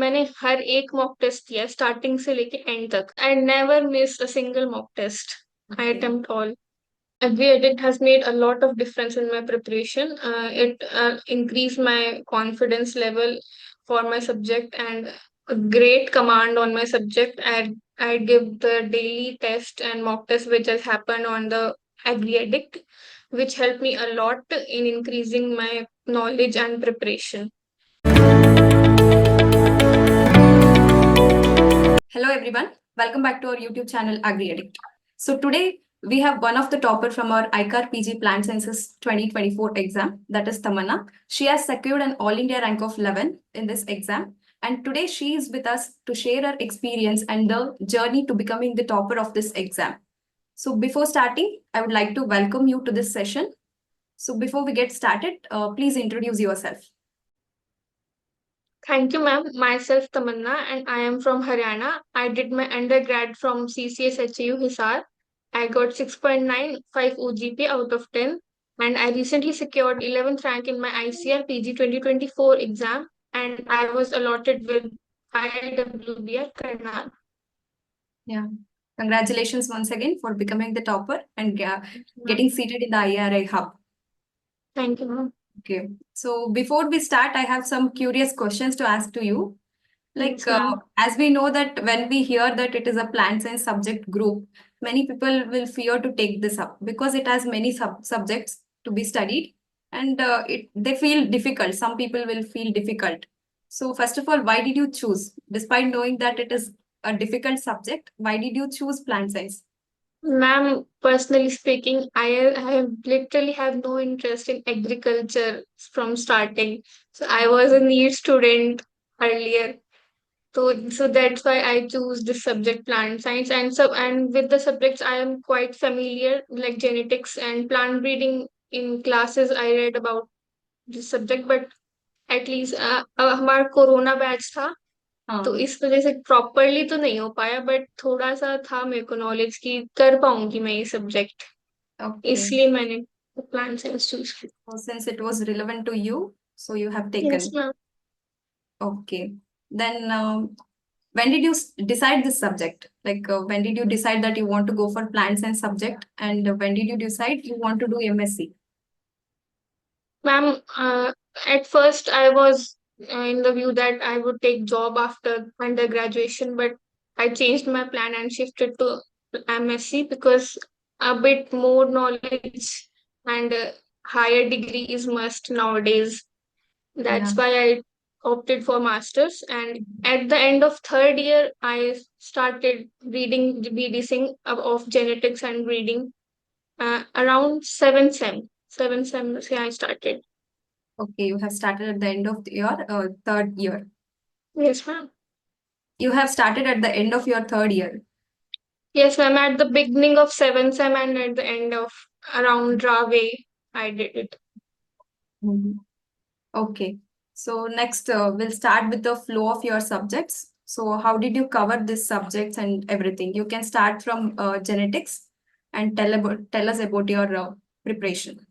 मैंने हर एक mock test दिया स्टार्टिंग से लेके एंड तक. I never miss a single mock test. I attempt all. Every edit has made a lot of difference in my preparation. It increased my confidence level for my subject and a great command on my subject. I give the daily test and mock test which has happened on the Agri Edict, which helped me a lot in increasing my knowledge and preparation. Hello everyone, welcome back to our YouTube channel Agri Addict. So today we have one of the topper from our ICAR PG Plant Sciences 2024 exam, that is Tamanna. She has secured an All India rank of 11 in this exam, and today she is with us to share her experience and the journey to becoming the topper of this exam. So before starting, I would like to welcome you to this session. So before we get started, please introduce yourself. Thank you, ma'am. Myself Tamanna, and I am from Haryana. I did my undergrad from CCSHU Hisar. I got 6.95 OGP out of 10, and I recently secured 11th rank in my ICR PG 2024 exam, and I was allotted with IWBR Karnal. Yeah. Congratulations once again for becoming the topper and getting seated in the IRI hub. Thank you, ma'am. Okay. So before we start, I have some curious questions to ask to you. Like, Yes, as we know that when we hear that it is a plant science subject group, many people will fear to take this up because it has many subjects to be studied, and they feel difficult. Some people will feel difficult. So first of all, why did you choose, despite knowing that it is a difficult subject, why did you choose plant science? ma'am, personally speaking, I have literally have no interest in agriculture from starting. So I was a NEET student earlier. So that's why I choose this subject, plant science, and with the subjects I am quite familiar, like genetics and plant breeding. In classes I read about this subject, but at least हमारा corona batch था, तो इस वजह से properly तो नहीं हो पाया, बट थोड़ा सा था मेरे को नॉलेज की कर पाऊंगी मैं ये सब्जेक्ट. Okay. इसलिए मैंने प्लांट साइंस चूज किया. So since it was relevant to you, so you have taken. Yes, ma'am. Okay. Then when did you decide this subject? Like when did you decide that you want to go for plant science subject, and when did you decide you want to do MSc? Ma'am, at first I was in the view that I would take job after undergraduation, but I changed my plan and shifted to MSc because a bit more knowledge and higher degree is must nowadays. That's why I opted for masters. And at the end of third year, I started reading BD Singh of genetics and breeding. Around seven sem, I started. Okay, you have started at the end of your third year. Yes, ma'am. You have started at the end of your third year. Yes, ma'am. At the beginning of seventh sem and at the end of around Rave, I did it. Okay. So next, we'll start with the flow of your subjects. So how did you cover these subjects and everything? You can start from genetics and tell us about your preparation.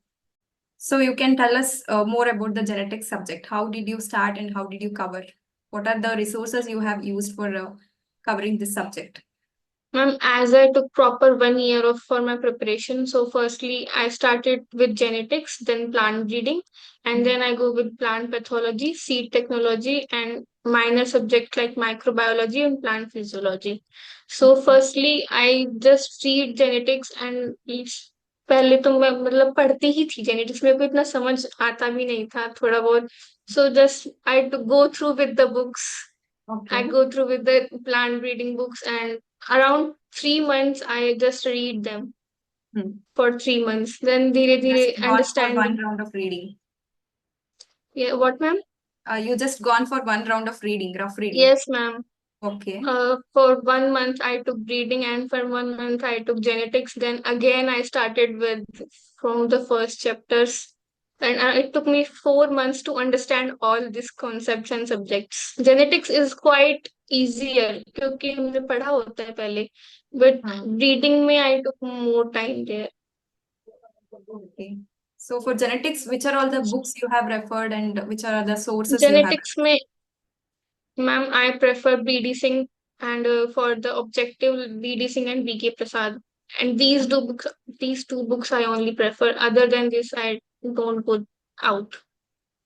So you can tell us more about the genetics subject. How did you start and how did you cover? What are the resources you have used for covering this subject? Ma'am, as I took proper 1 year of for my preparation, so firstly I started with genetics, then plant breeding, and then I go with plant pathology, seed technology, and minor subjects like microbiology and plant physiology. So firstly, I just read genetics and पहले तो मैं मतलब पढ़ती ही थी genetics. मेरे को इतना समझ आता भी नहीं था, थोड़ा बहुत. So just I to go through with the books. I go through with the plant breeding books, and around 3 months I just read them for 3 months. Then धीरे धीरे Just gone for understanding. one round of reading. Yeah, what, ma'am? You just gone for one round of reading, rough reading. Yes, ma'am. Okay. For 1 month I took breeding, and for 1 month I took genetics. Then again I started with from the first chapters, and it took me 4 months to understand all these concepts and subjects. Genetics is quite easier क्योंकि हमने पढ़ा होता है पहले, but breeding में I took more time there. Okay. So for genetics, which are all the books you have referred and which are the sources you have? Genetics में Ma'am, I prefer BD Singh and for the objective BD Singh and BK Prasad. And these two books I only prefer. Other than this, I don't go out.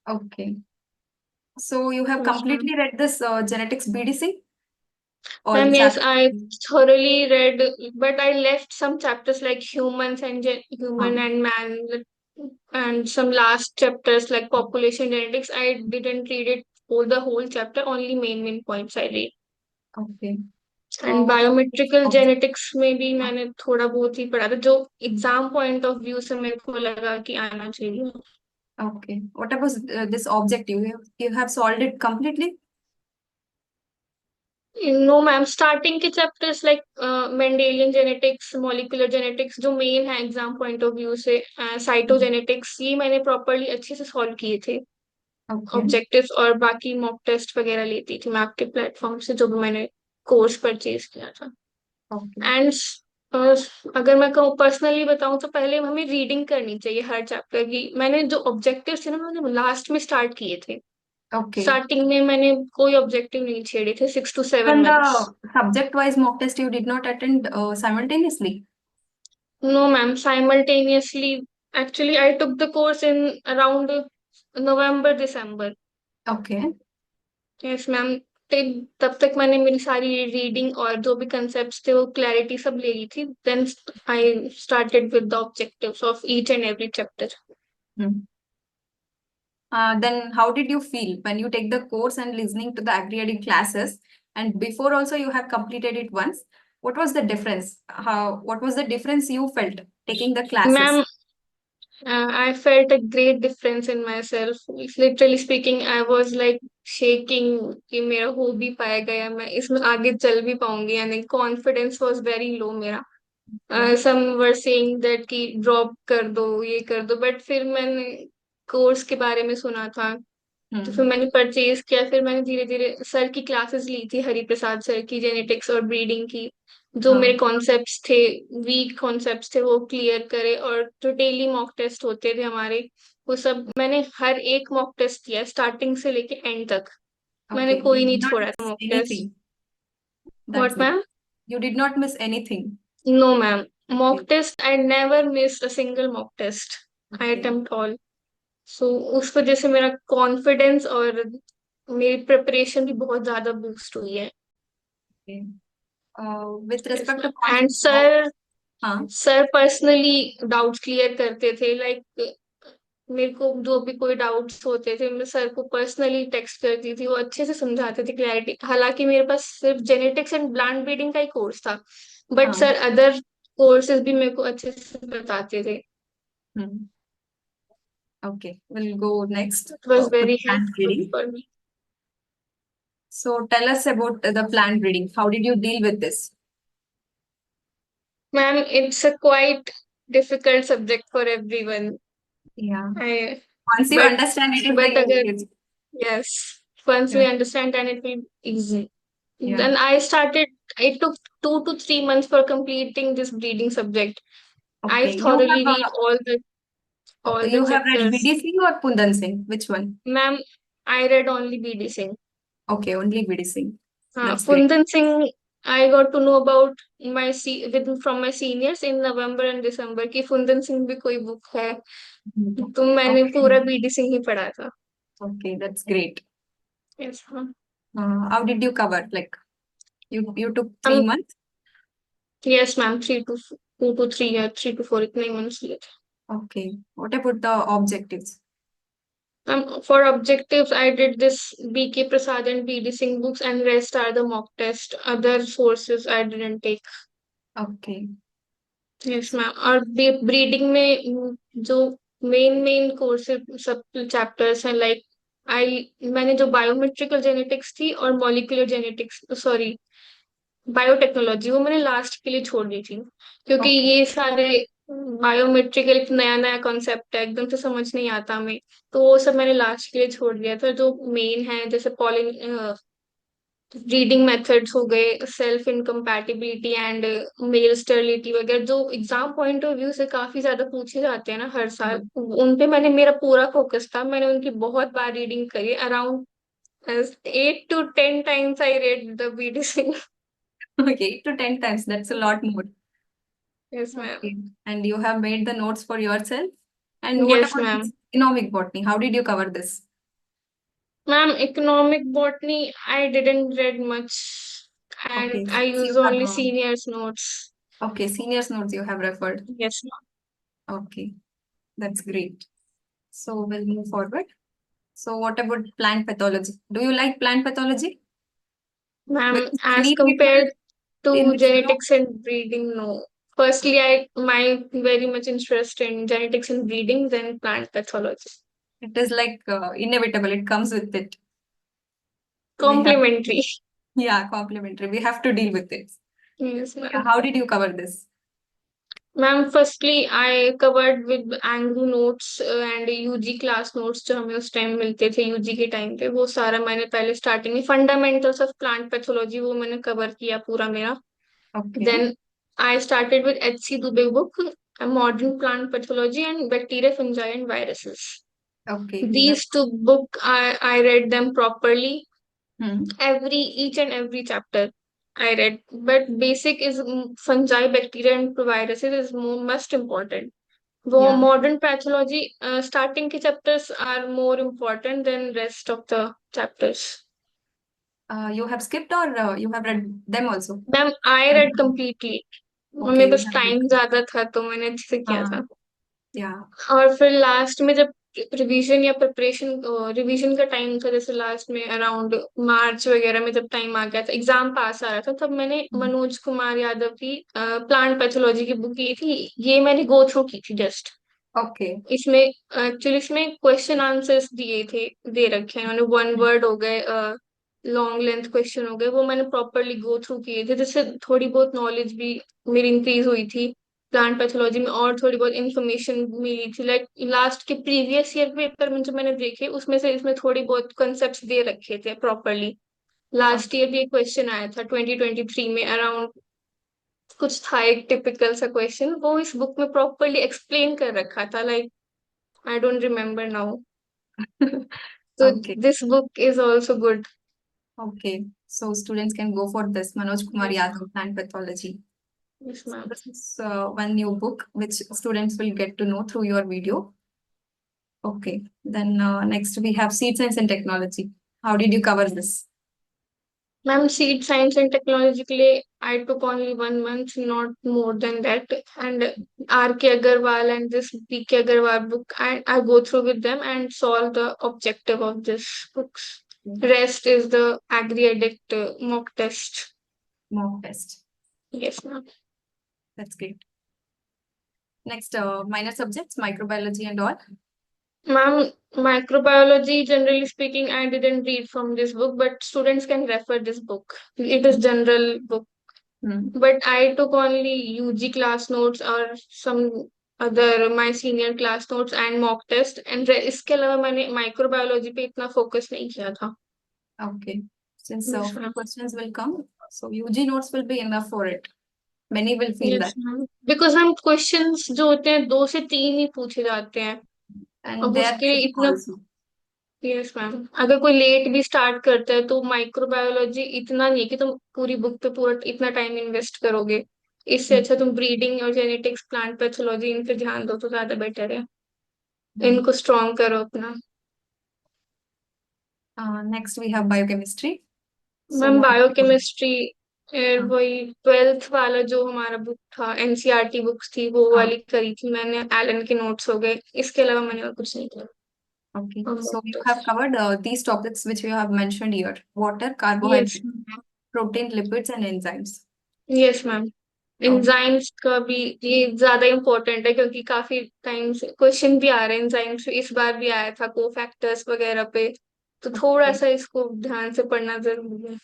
Okay. So you have Yes, ma'am. completely read this genetics BDC or Ma'am, yes, chapter? I thoroughly read, but I left some chapters like humans and human Um, and man, and some last chapters like population genetics. I didn't read it for the whole chapter. Only main points I read. okay. And What about बायोमेट्रिकल object? Genetics में भी मैंने थोड़ा बहुत ही पढ़ा था जो exam point of view से मेरे को लगा कि आना चाहिए. Okay. What about this objective? You have solved it completely? No ma'am, starting के chapters like Mendelian genetics, molecular genetics जो मेन है एग्जाम पॉइंट ऑफ व्यू से, साइटोजेनेटिक्स, ये मैंने प्रॉपरली अच्छे से सॉल्व किए थे. Okay. ऑब्जेक्टिव्स और बाकी मॉक टेस्ट वगैरह लेती थी मैं आपके प्लेटफॉर्म से जो भी मैंने कोर्स परचेज किया था. Okay. एंड अगर मैं कहूँ पर्सनली बताऊं तो पहले हमें रीडिंग करनी चाहिए हर चैप्टर की. मैंने जो ऑब्जेक्टिव थे ना मैंने लास्ट में स्टार्ट किए थे. Okay. स्टार्टिंग में मैंने कोई ऑब्जेक्टिव नहीं छेड़े थे 6 to 7 And months. the subject-wise mock test you did not attend simultaneously? No ma'am, simultaneously actually I took the course in around November December. Okay. Yes ma'am. तब तक मैंने मेरी सारी रीडिंग और जो भी कंसेप्ट्स थे वो क्लैरिटी सब ले ली थी. Then I started with the objectives of each and every chapter. Hmm. Then how did you feel when you take the course and listening to the Agri classes? And before also you have completed it once. What was the difference? What was the difference you felt taking the classes? Ma'am, I felt a great difference in myself. Literally speaking, I was like shaking कि मेरा हो भी पाएगा या मैं इसमें आगे चल भी पाऊंगी या नहीं. कॉन्फिडेंस वॉज वेरी लो मेरा. Okay. Some were saying that कि ड्रॉप कर दो ये कर दो, बट फिर मैंने कोर्स के बारे में सुना था तो फिर Hmm. मैंने परचेज किया. फिर मैंने धीरे धीरे सर की क्लासेस ली थी, हरि प्रसाद सर की जेनेटिक्स और ब्रीडिंग की. जो Uh, मेरे कॉन्सेप्ट्स थे, वीक कॉन्सेप्ट्स थे, वो क्लियर करे. और जो डेली मॉक टेस्ट होते थे हमारे, वो सब मैंने हर एक मॉक टेस्ट किया स्टार्टिंग से लेके एंड तक. मैंने okay. You कोई did नहीं not छोड़ा था miss mock test. anything. That's what great. Ma'am? You did not miss anything. No ma'am, mock Okay. Test I never missed a single mock test. I Okay. Attempt all. So उस वजह से मेरा confidence और मेरी preparation भी बहुत ज्यादा boost हुई है. Okay. With yes respect to ma'am. And mock, sir huh? Sir personally doubts clear करते थे. लाइक मेरे को जो भी कोई डाउट्स होते थे मैं सर को पर्सनली टेक्स्ट करती थी. वो अच्छे से समझाते थे, क्लैरिटी. हालांकि मेरे पास सिर्फ जेनेटिक्स एंड प्लांट ब्रीडिंग का ही कोर्स था, but Huh. Sir other courses भी मेरे को अच्छे से बताते थे. Hmm. Okay. We'll go next it was to very plant helpful breeding. For me. So tell us about the plant breeding. How did you deal with this? Ma'am, it's a quite difficult subject for everyone. Yeah. I Once you but understand it will but be अगर easy. yes, once we Yeah. understand then it will be easy. Yeah. Then it took 2 to 3 months for completing this breeding subject. I Okay. thoroughly read all the You have read chapters. BD Singh or Kundan Singh? Which one? Ma'am, I read only BD Singh. Okay, only BD Singh. That's great. Kundan Singh, I got to know about from my seniors in November and December कि फुंदन सिंह भी कोई book है. Mhm. तो मैंने Okay. पूरा BD Singh ही पढ़ा था. Okay, that's great. Yes, हाँ. How did you cover? Like you took हम 3 months? yes मैम, 2 to 3 या 3 to 4 इतने मंथ्स लिए थे. Okay. What about the objectives? For objectives, I did this BK Prasad and BD Singh books, and rest are the mock test. Other sources I didn't take. Okay. Yes, ma'am. और breeding में जो main courses सब chapters हैं like मैंने जो बायोमेट्रिकल genetics थी और molecular genetics, sorry, biotechnology, वो मैंने लास्ट के लिए छोड़ दी थी क्योंकि Okay. ये सारे बायोमेट्रिकल एक नया नया कॉन्सेप्ट है, एकदम से समझ नहीं आता हमें. तो वो सब मैंने लास्ट के लिए छोड़ दिया था. जो मेन है जैसे पॉलिन रीडिंग मेथड्स हो गए, self incompatibility and male sterility वगैरह, जो एग्जाम पॉइंट ऑफ व्यू से काफी ज्यादा पूछे जाते हैं ना हर साल, Hmm. उन पे मैंने मेरा पूरा फोकस था. मैंने उनकी बहुत बार रीडिंग करी, around As 8 to 10 times I read the BDC. Okay, 8 to 10 times. That's a lot more. Yes, ma'am. Okay. And you have made the notes for yourself. And what Yes, about ma'am. this economic botany? How did you cover this? Ma'am, economic botany, I didn't read much and Okay. I So you use have only seniors' notes. okay, seniors notes you have referred. Yes, ma'am. Okay, that's great. So we'll move forward. So what about plant pathology? Do you like plant pathology? Ma'am, Because as many people compared in to this group, genetics and breeding, no. Firstly, I my very much interest in genetics and breeding, then plant pathology. it is like inevitable. It comes with it. We have, Complementary. yeah, complementary. We have to deal with it. Yes, Yeah, ma'am. how did you cover this? Ma'am firstly I covered with Agri notes and UG class notes जो हमें उस time मिलते थे UG के time पे वो सारा मैंने पहले स्टार्टिंग में फंडामेंटल्स ऑफ प्लांट पैथोलॉजी वो मैंने कवर किया पूरा मेरा Okay, then I started with HC Dubey book modern plant pathology and bacteria fungi and viruses okay. You have these two book I read them properly hmm. each and every chapter I read, but basic is fungi, bacteria, and viruses is most important. वो Yeah. modern pathology starting के chapters are more important than rest of the chapters. You have skipped or you have read them also? Ma'am I read completely. Okay, मेरे you pass have read. Time ज्यादा था तो मैंने अच्छे से किया था. Yeah. और फिर लास्ट में जब रिवीजन या प्रिपरेशन रिवीजन का टाइम था जैसे लास्ट में अराउंड मार्च वगैरह में जब टाइम आ गया था एग्जाम पास आ रहा था तब मैंने मनोज कुमार यादव की प्लांट पैथोलॉजी की बुक ली थी ये मैंने गो थ्रू की थी जस्ट Okay. इसमें एक्चुअली इसमें क्वेश्चन आंसर्स दिए थे दे रखे हैं उन्होंने वन वर्ड हो गए लॉन्ग लेंथ क्वेश्चन हो गए वो मैंने प्रॉपरली गो थ्रू किए थे जिससे थोड़ी बहुत नॉलेज भी मेरी इंक्रीज हुई थी प्लांट पैथोलॉजी में और थोड़ी बहुत इंफॉर्मेशन मिली थी लाइक लास्ट के प्रीवियस ईयर पेपर में जो मैंने देखे उसमें से इसमें थोड़ी बहुत कॉन्सेप्ट्स दे रखे थे प्रॉपरली लास्ट ईयर भी एक क्वेश्चन आया था 2023 में अराउंड कुछ था एक टिपिकल सा क्वेश्चन वो इस बुक में प्रॉपरली एक्सप्लेन कर रखा था like I don't remember now. So Okay. this book is also good. Okay. So students can go for this Manoj Kumar Yes, Yadav Plant Pathology. yes, So ma'am. this is one new book which students will get to know through your video. Okay. Then next we have seed science and technology. How did you cover this? Ma'am, seed science and technologically, I took only 1 month, not more than that. And R.K. Agarwal and this B.K. Agarwal book, I go through with them and solve the objective of this books. Rest is the Agri Addict mock test. Mock test. Yes, ma'am. That's great. Next, minor subjects, microbiology and all. Ma'am, microbiology, generally speaking, I didn't read from this book, but students can refer this book. It is general book. Hmm. But I took only UG class notes or some other my senior class notes and mock test and इसके अलावा मैंने microbiology पे इतना focus नहीं किया था. Okay. Since Yes, few ma'am. questions will come, so UG notes will be enough for it. Many will feel Yes, that. ma'am. Because हम questions जो होते हैं 2 से 3 ही पूछे जाते हैं. And अब they are उसके लिए basic इतना also. यस मैम अगर कोई लेट भी स्टार्ट करता है तो माइक्रोबायोलॉजी इतना नहीं है कि तुम पूरी बुक पे पूरा इतना टाइम इन्वेस्ट करोगे इससे अच्छा तुम ब्रीडिंग और जेनेटिक्स प्लांट पैथोलॉजी इन पे ध्यान दो तो ज्यादा बेटर है इनको स्ट्रॉन्ग करो अपना Next we have biochemistry. So ma'am what biochemistry uh, वही 12th वाला जो हमारा बुक था एनसीईआरटी बुक्स थी वो uh, वाली करी थी मैंने एलन के नोट्स हो गए इसके अलावा मैंने और कुछ नहीं किया okay. और So you mock have covered these topics which you have mentioned here. Water, yes carbohydrate, protein, lipids and enzymes. Yes ma'am Oh, enzymes का भी ये ज्यादा इम्पोर्टेंट है क्योंकि काफी टाइम से क्वेश्चन भी आ रहे हैं एंजाइम्स इस बार भी आया था को फैक्टर्स वगैरह पे तो थोड़ा okay. सा इसको ध्यान से पढ़ना जरूरी है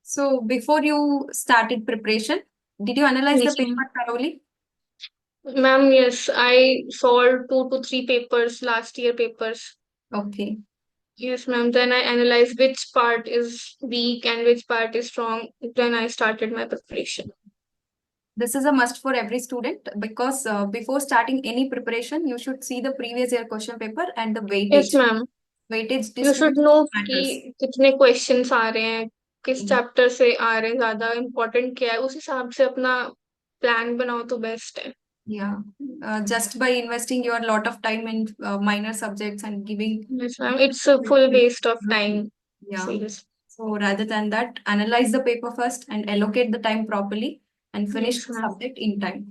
So before you started preparation, did you analyze the yes paper thoroughly? Ma'am yes I solve 2 to 3 papers last year papers Okay. Yes, ma'am. Then I analyze which part is weak and which part is strong. Then I started my preparation. This is a must for every student because before starting any preparation, you should see the previous year question paper and the Yes, weightage. ma'am. weightage you should distribution know कि matters. कितने questions आ रहे हैं, किस Mm. Chapter से आ रहे हैं, ज्यादा इम्पोर्टेंट क्या है, उस हिसाब से अपना प्लान बनाओ तो बेस्ट है। Yeah. Just by investing your lot of time in minor subjects and giving. Yes, ma'am. It's a full waste of time. Yeah. Serious. So rather than that, analyze the paper first and allocate the time properly and finish Yes, the ma'am. subject in time.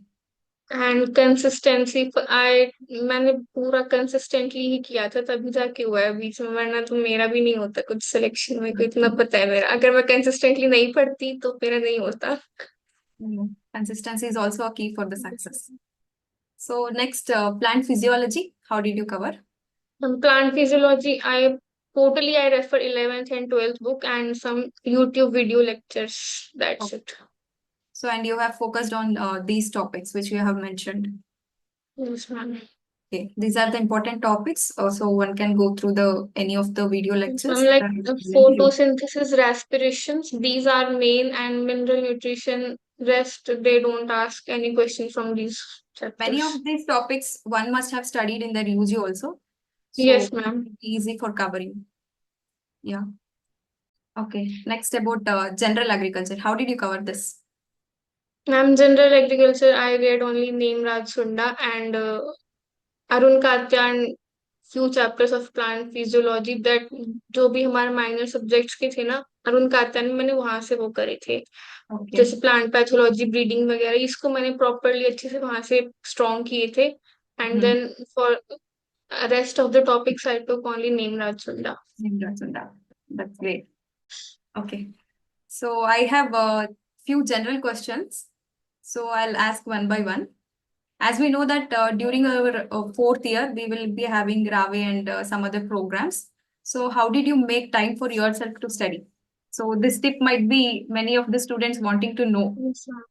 And consistency आई मैंने पूरा consistently ही किया था तभी जाके हुआ है बीच में, वरना तो मेरा भी नहीं होता कुछ सिलेक्शन में को, इतना पता है मेरा, अगर मैं कंसिस्टेंटली नहीं पढ़ती तो मेरा नहीं होता। Consistency is also a key for the success. So next, plant physiology. How did you cover? Plant physiology I refer 11th and 12th book and some YouTube video lectures. That's it. So, and you have focused on these topics which you have mentioned. Yes, ma'am. Okay, these are the important topics. So one can go through the any of the video lectures. Like Present to you. photosynthesis, respirations, these are main, and mineral nutrition. Rest, they don't ask any question from these Many chapters. of these topics one must have studied in their UG also. Yes, So ma'am. easy for covering. Yeah. Okay. Next about general agriculture. How did you cover this? Ma'am, general agriculture, I read only Name Raj Sunda and Arun Katya and few chapters of plant physiology, that जो भी हमारे minor subjects के थे ना, अरुण कात्या ने, मैंने वहां से वो करे थे। Okay. जैसे प्लांट पैथोलॉजी, ब्रीडिंग वगैरह, इसको मैंने प्रॉपरली अच्छे से वहां से स्ट्रॉन्ग किए थे। And then for rest of the topics I took only Name Raj Sunda. That's great. Okay. So I have a few general questions. So I'll ask one by one. As we know that during our fourth year, we will be having RAVE and some other programs. So how did you make time for yourself to study? So this tip might be many of the students wanting to know. Yes, ma'am.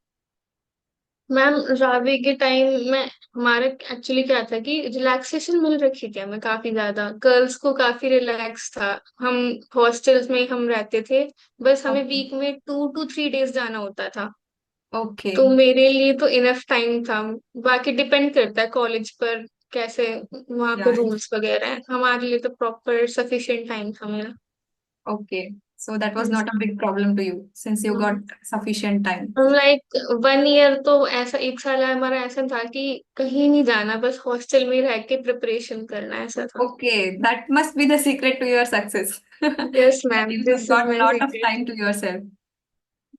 Ma'am, रावे के time में हमारे actually क्या था कि relaxation मिल रखी थी हमें काफी ज्यादा, गर्ल्स को काफी रिलैक्स था। हम हॉस्टल्स में हम रहते थे, बस हमें Okay. वीक में 2 to 3 days जाना होता था। तो Okay. मेरे लिए तो इनफ टाइम था। बाकी डिपेंड करता है कॉलेज पर कैसे वहाँ पे Yeah. रूल्स वगैरह हैं, हमारे लिए तो प्रॉपर सफिशिएंट टाइम था मेरा। Okay. So that was not a big problem to you since you got sufficient time. Like 1 year तो ऐसा, 1 साल हमारा ऐसा था कि कहीं नहीं जाना, बस हॉस्टल में रह के प्रिपरेशन करना, ऐसा था। Okay, that must be the secret to your success. Yes That ma'am, you have this is got my lot of secret. time to yourself.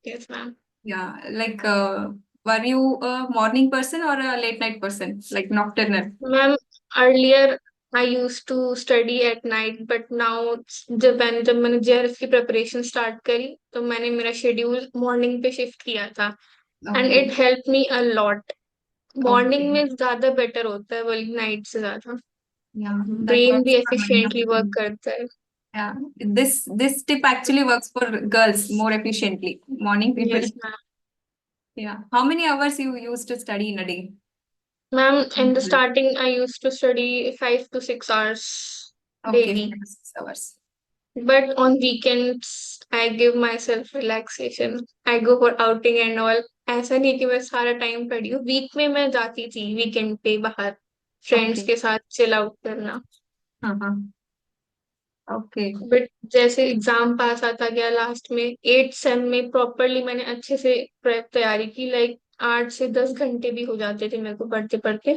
Yes ma'am. Yeah, like were you a morning person or a late night person, like nocturnal? Ma'am, earlier I use to study at night, but now जब मैंने JRF की preparation start करी तो मैंने मेरा schedule morning पे shift किया था। And Okay, it help me a lot. okay. Morning में ज्यादा बेटर होता है बल्कि नाइट से ज्यादा, Yeah, that ब्रेन भी works for many of efficiently work them. करता है। Yeah, this tip actually works for girls more efficiently. Morning people. Yes ma'am. Yeah. How many hours you used to study in a day? Ma'am, in the starting, I used to study 5 to 6 hours Okay, daily. 6 hours. But on weekends, I give myself relaxation. I go for outing and all. ऐसा नहीं कि मैं सारा time पढ़ी हूँ, week में मैं जाती थी वीकेंड पे बाहर फ्रेंड्स Okay. के साथ चिल आउट करना। Uh-huh. Okay. बट जैसे एग्जाम पास आता गया लास्ट में, 8th सेम में प्रॉपरली मैंने अच्छे से प्रेप तैयारी की, लाइक 8 से 10 घंटे भी हो जाते थे मेरे को पढ़ते पढ़ते।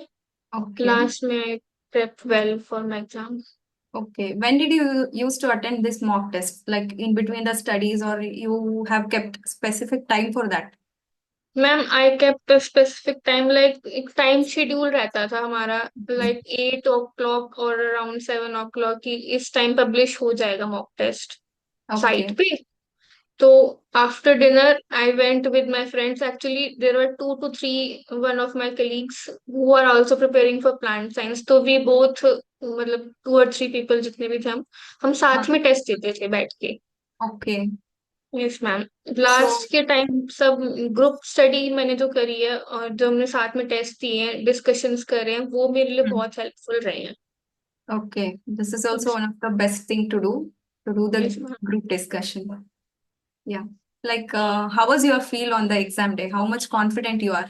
Okay. Last May I prepped well for my exam. Okay. When did you used to attend this mock test? Like in between the studies, or you have kept specific time for that? Ma'am, I kept a specific time, like एक time schedule रहता था हमारा, like 8 o'clock और around 7 o'clock की इस time publish हो जाएगा mock test site Okay. पे। तो after dinner I went with my friends, actually there were 2 to 3 one of my colleagues who are also preparing for plant science, तो we both, मतलब 2 or 3 people जितने भी थे हम साथ में टेस्ट देते थे बैठ के। Okay. Yes ma'am. So, last के टाइम सब ग्रुप स्टडी मैंने जो करी है और जो हमने साथ में टेस्ट दिए हैं, डिस्कशंस कर रहे हैं, वो मेरे लिए बहुत हेल्पफुल रहे हैं। okay. This is also one of the best thing to do the yes ma'am. group discussion. Yeah. Like, how was your feel on the exam day? How much confident you are?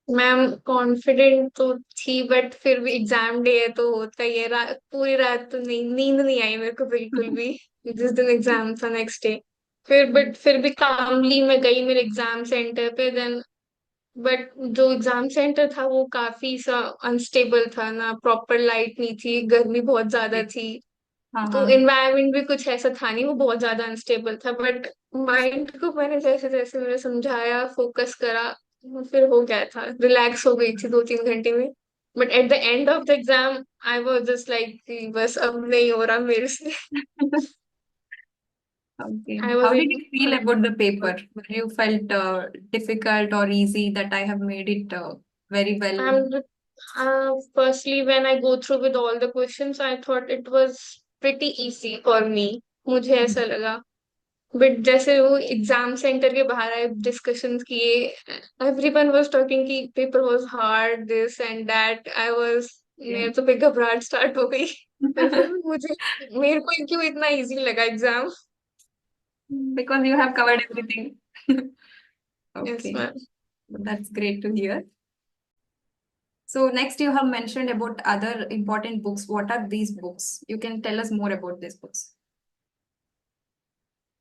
Ma'am confident तो थी, but फिर भी exam day है तो होता ही है। पूरी रात तो नींद नहीं आई मेरे को बिल्कुल भी, जिस दिन एग्जाम था नेक्स्ट डे। फिर भी कामली मैं गई मेरे एग्जाम सेंटर पे। देन बट जो एग्जाम सेंटर था वो काफी सा अनस्टेबल था ना, प्रॉपर लाइट नहीं थी, गर्मी बहुत ज्यादा थी। हाँ तो हाँ। एनवायरनमेंट भी कुछ ऐसा था नहीं, वो बहुत ज्यादा अनस्टेबल था। बट माइंड को मैंने जैसे जैसे मैंने समझाया, फोकस करा, वो फिर हो गया था, रिलैक्स हो गई थी 2-3 घंटे में। But at the end of the exam I was just like बस अब नहीं हो रहा मेरे से। Okay. I How was did you feel about the paper? Whether you felt difficult or easy that I have made it very well? And firstly, when I go through with all the questions, I thought it was pretty easy for me. मुझे ऐसा लगा। But जैसे वो exam centre के बाहर आए, discussions किए, everyone was talking कि paper was hard, this and that. I was, Okay. मेरे तो फिर घबराहट स्टार्ट हो गई। फिर मुझे, मेरे को क्यों इतना इजी लगा exam. Because you have covered everything. Yes Okay, ma'am. that's great to hear. So next you have mentioned about other important books. What are these books? You can tell us more about these books.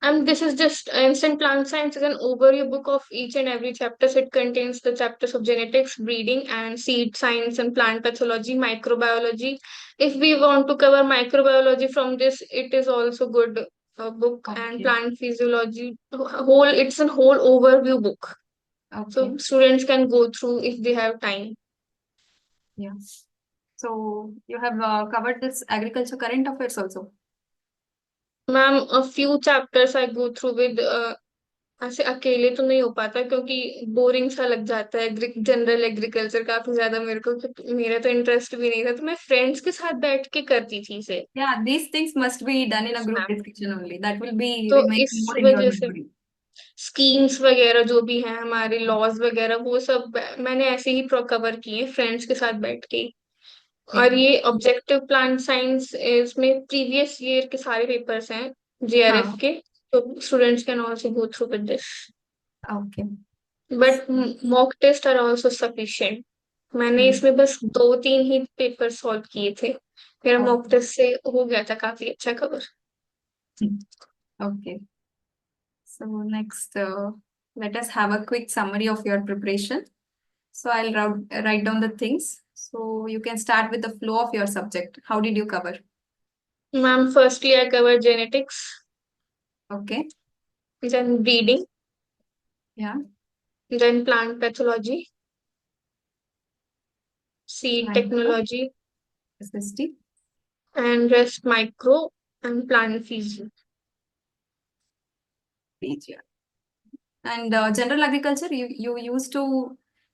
And this is just Instant Plant Science is an overview book of each and every chapter. So it contains the chapters of genetics, breeding, and seed science and plant pathology, microbiology. If we want to cover microbiology from this, it is also good book. And Okay, plant physiology, whole it's a whole overview book. okay, So students can go through if they have time. yeah. So you have covered this agriculture current affairs also. Ma'am, a few chapters I go through with ऐसे अकेले तो नहीं हो पाता, क्योंकि boring सा लग जाता है जनरल एग्रीकल्चर काफी ज्यादा मेरे को, क्योंकि मेरा तो इंटरेस्ट भी नहीं था, तो मैं फ्रेंड्स के साथ बैठ के करती थी इसे। Yeah, these things must be done in a Yes, group ma'am. discussion only. That will be तो remain इस more in your वजह से memory. स्कीम्स वगैरह जो भी हैं, हमारे लॉज वगैरह, वो सब मैंने ऐसे ही कवर किए फ्रेंड्स के साथ बैठ के। Okay. और ये ऑब्जेक्टिव प्लांट साइंस, इसमें प्रीवियस ईयर के सारे पेपर्स हैं जेआरएफ हाँ, के। तो students can also go through with this. okay. But mock test are also sufficient. मैंने Hmm. इसमें बस 2-3 ही पेपर सॉल्व किए थे, मेरा मॉक Okay. टेस्ट से हो गया था काफी अच्छा cover. Hmm. Okay. So next, let us have a quick summary of your preparation. So I'll write down the things. So you can start with the flow of your subject. How did you cover? Ma'am firstly I cover genetics, Okay. Then breeding, Yeah. Then plant pathology, seed Micro, technology, SST. And rest micro and plant physio. PG. And general agriculture, you used to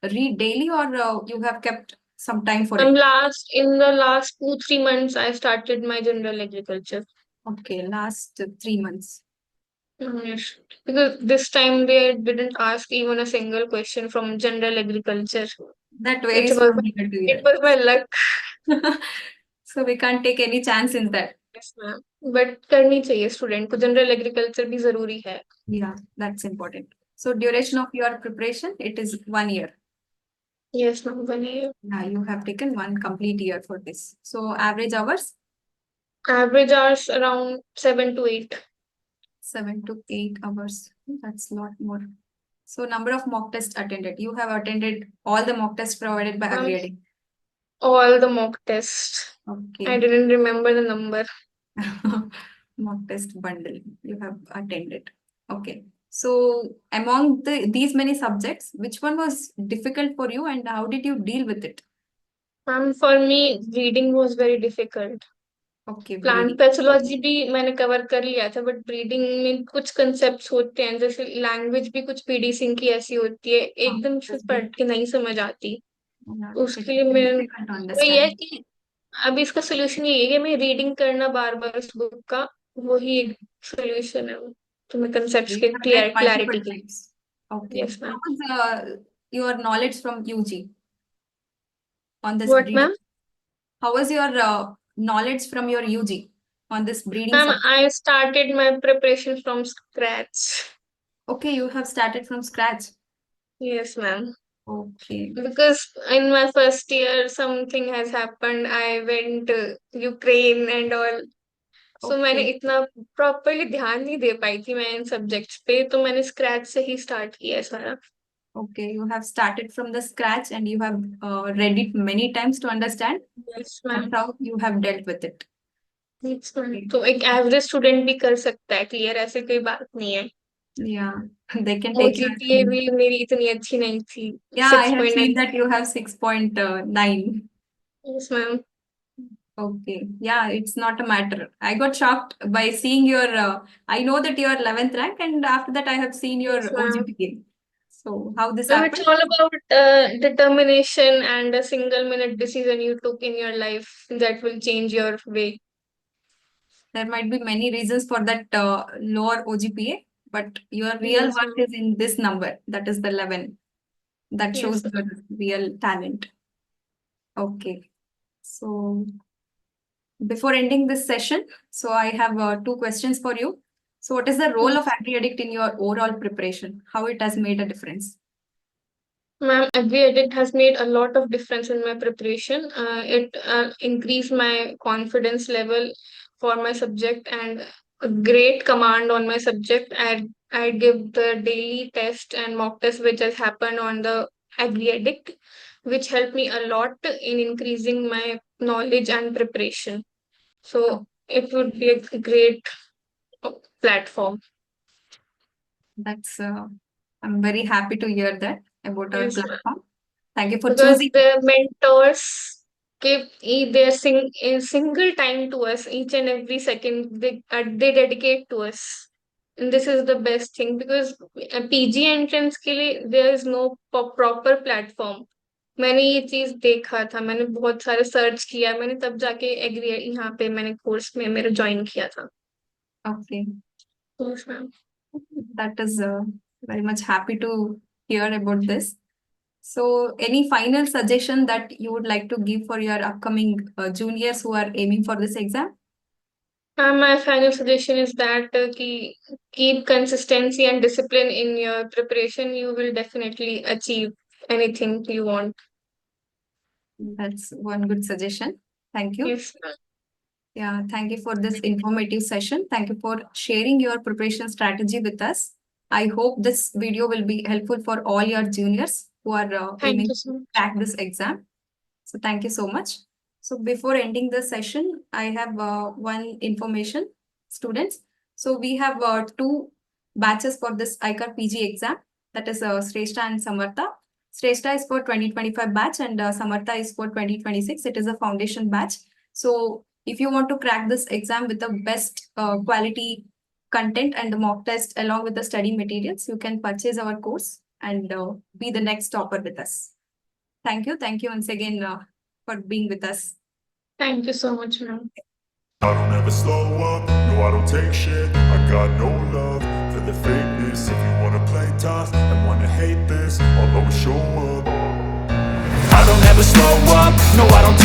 read daily or you have kept some time for it? In the last 2-3 months I started my general agriculture. Okay, last 3 months. Yes, because this time they didn't ask even a single question from general agriculture. That It varies was from year to it year. was my luck. So we can't take any chance in that. Yes, ma'am. But करनी चाहिए student को, general agriculture भी जरूरी है। Yeah, that's important. So duration of your preparation, it is 1 year. Yes ma'am, बनिए। Yeah, you have taken 1 complete year for this. So average hours, average hours around 7 to 8। 7 to 8 hours. That's a lot more. So number of mock tests attended. You have attended all the mock tests provided by ma'am Agri. All the mock test, Okay. I didn't remember the number. Mock test bundle you have attended. Okay. So among these many subjects, which one was difficult for you and how did you deal with it? Ma'am for me reading was very difficult. Okay, plant breathing. Pathology भी मैंने cover कर लिया था, but breeding में कुछ concepts होते हैं, जैसे लैंग्वेज भी कुछ पीडी सिंह की ऐसी होती है, एकदम से It's पढ़ के नहीं समझ आती। yeah, उसके लिए मैं, difficult to वही है understand. कि अब इसका सोल्यूशन ये है कि मैं रीडिंग करना बार बार उस बुक का, वही एक सोल्यूशन है। तो मैं कंसेप्ट्स You के have read multiple क्लैरिटी के लिए। times. Okay. Yes How ma'am. was your knowledge from UG on this what breeding? Ma'am? How was your knowledge from your UG on this breeding ma'am subject? I started my preparation from scratch. Okay, you have started from scratch. Yes ma'am. Okay. Because in my first year something has happened. I went to Ukraine and all. So मैंने Okay. इतना properly ध्यान नहीं दे पाई थी मैं इन subjects पे, तो मैंने scratch से ही स्टार्ट किया है सारा. Okay. You have started from the scratch and you have read it many times to understand. Yes, That's ma'am. how you have dealt with it. Yes, ma'am. Okay. तो एक average student भी कर सकता है clear, ऐसे कोई बात नहीं है. Yeah. They can take your ओजीपीए भी मेरी इतनी अच्छी नहीं थी. Yeah, I have 6.9. seen that you have 6.9. Yes, ma'am. Okay. Yeah, it's not a matter. I got shocked by seeing your, I know that you are 11th rank, and after that, I have seen your Yes, ma'am. OGPA. So, how this Ma'am, it's happened? all about determination and a single minute decision you took in your life that will change your way. There might be many reasons for that lower OGPA, but your real Yes, worth ma'am. is in this number, that is the 11. That shows Yes, your real talent. Okay. So, before ending this session, so I have two questions for you. So, what is the role of Agri Addict in your overall preparation? How it has made a difference? ma'am, Agri Edit has made a lot of difference in my preparation. It increased my confidence level for my subject and a great command on my subject. I give the daily test and mock test which has happened on the Agri Addict, which helped me a lot in increasing my knowledge and preparation. Oh, So it would be a great platform. that's I'm very happy to hear that about our Yes, platform. Thank you for because choosing. the mentors give their a single time to us each and every second. They dedicate to us, and this is the best thing because PG entrance के लिए there is no proper platform. मैंने ये चीज देखा था, मैंने बहुत सारे सर्च किया, मैंने तब जाके एग्री यहाँ पे मैंने कोर्स में मेरा ज्वाइन किया था. Okay, Yes, ma'am. that is very much happy to hear about this. So, any final suggestion that you would like to give for your upcoming juniors who are aiming for this exam? My final suggestion is that keep consistency and discipline in your preparation. You will definitely achieve anything you want. That's one good suggestion. Thank you. Yes, ma'am. Yeah, thank you for this informative session. Thank you for sharing your preparation strategy with us. I hope this video will be helpful for all your juniors who are Thank aiming you to so much. crack this exam. So thank you so much. So before ending the session, I have one information, students. So we have two batches for this ICAR PG exam. That is Shrestha and Samartha. Shrestha is for 2025 batch and Samartha is for 2026. It is a foundation batch. So if you want to crack this exam with the best quality content and the mock test along with the study materials, you can purchase our course and be the next topper with us. Thank you. Thank you once again for being with us. Thank you so much, ma'am. I don't ever slow up, no I don't take shit. I got no love for the fakeness. If you wanna play tough and wanna hate this, I'll always show up. I don't ever slow up, no I don't